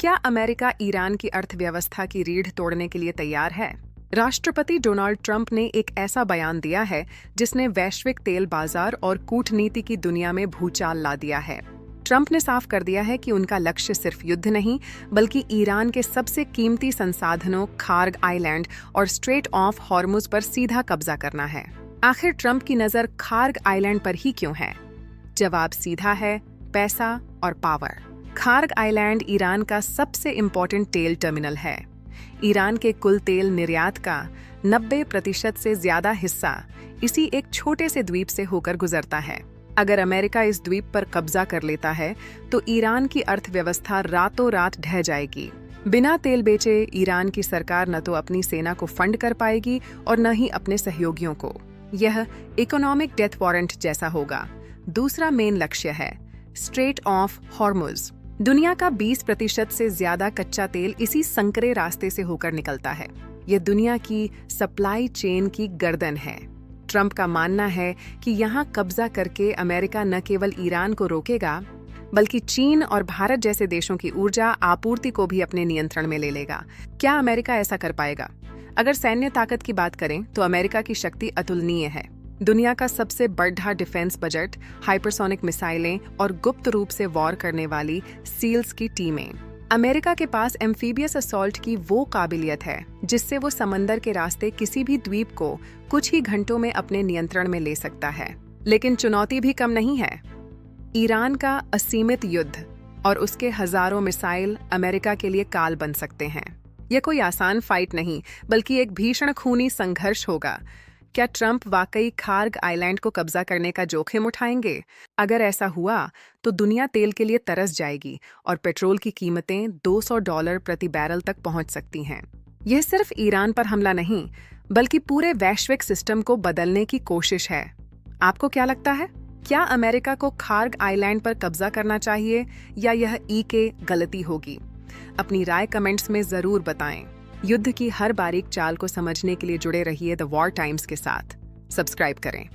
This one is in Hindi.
क्या अमेरिका ईरान की अर्थव्यवस्था की रीढ़ तोड़ने के लिए तैयार है? राष्ट्रपति डोनाल्ड ट्रंप ने एक ऐसा बयान दिया है जिसने वैश्विक तेल बाजार और कूटनीति की दुनिया में भूचाल ला दिया है। ट्रंप ने साफ कर दिया है कि उनका लक्ष्य सिर्फ युद्ध नहीं, बल्कि ईरान के सबसे कीमती संसाधनों खार्ग आइलैंड और स्ट्रेट ऑफ हॉर्मुज पर सीधा कब्जा करना है। आखिर ट्रंप की नजर खार्ग आइलैंड पर ही क्यों है? जवाब सीधा है, पैसा और पावर। खार्ग आइलैंड ईरान का सबसे इम्पोर्टेंट तेल टर्मिनल है। ईरान के कुल तेल निर्यात का 90% से ज्यादा हिस्सा इसी एक छोटे से द्वीप से होकर गुजरता है। अगर अमेरिका इस द्वीप पर कब्जा कर लेता है तो ईरान की अर्थव्यवस्था रातों रात ढह जाएगी। बिना तेल बेचे ईरान की सरकार न तो अपनी सेना को फंड कर पाएगी और न ही अपने सहयोगियों को। यह इकोनॉमिक डेथ वारंट जैसा होगा। दूसरा मेन लक्ष्य है स्ट्रेट ऑफ हॉर्मुज। दुनिया का 20% से ज्यादा कच्चा तेल इसी संकरे रास्ते से होकर निकलता है। यह दुनिया की सप्लाई चेन की गर्दन है। ट्रंप का मानना है कि यहाँ कब्जा करके अमेरिका न केवल ईरान को रोकेगा, बल्कि चीन और भारत जैसे देशों की ऊर्जा आपूर्ति को भी अपने नियंत्रण में ले लेगा। क्या अमेरिका ऐसा कर पाएगा? अगर सैन्य ताकत की बात करें तो अमेरिका की शक्ति अतुलनीय है। दुनिया का सबसे बड़ा डिफेंस बजट, हाइपरसोनिक मिसाइलें और गुप्त रूप से वॉर करने वाली सील्स की टीमें। अमेरिका के पास एम्फीबियस असॉल्ट की वो काबिलियत है जिससे वो समंदर के रास्ते किसी भी द्वीप को कुछ ही घंटों में अपने नियंत्रण में ले सकता है। लेकिन चुनौती भी कम नहीं है। ईरान का असीमित युद्ध और उसके हजारों मिसाइल अमेरिका के लिए काल बन सकते हैं। यह कोई आसान फाइट नहीं, बल्कि एक भीषण खूनी संघर्ष होगा। क्या ट्रंप वाकई खार्ग आइलैंड को कब्जा करने का जोखिम उठाएंगे? अगर ऐसा हुआ तो दुनिया तेल के लिए तरस जाएगी और पेट्रोल की कीमतें $200 प्रति बैरल तक पहुंच सकती हैं। यह सिर्फ ईरान पर हमला नहीं, बल्कि पूरे वैश्विक सिस्टम को बदलने की कोशिश है। आपको क्या लगता है? क्या अमेरिका को खार्ग आइलैंड पर कब्जा करना चाहिए या यह की गलती होगी? अपनी राय कमेंट्स में जरूर बताएं। युद्ध की हर बारीक चाल को समझने के लिए जुड़े रहिए द वॉर टाइम्स के साथ। सब्सक्राइब करें।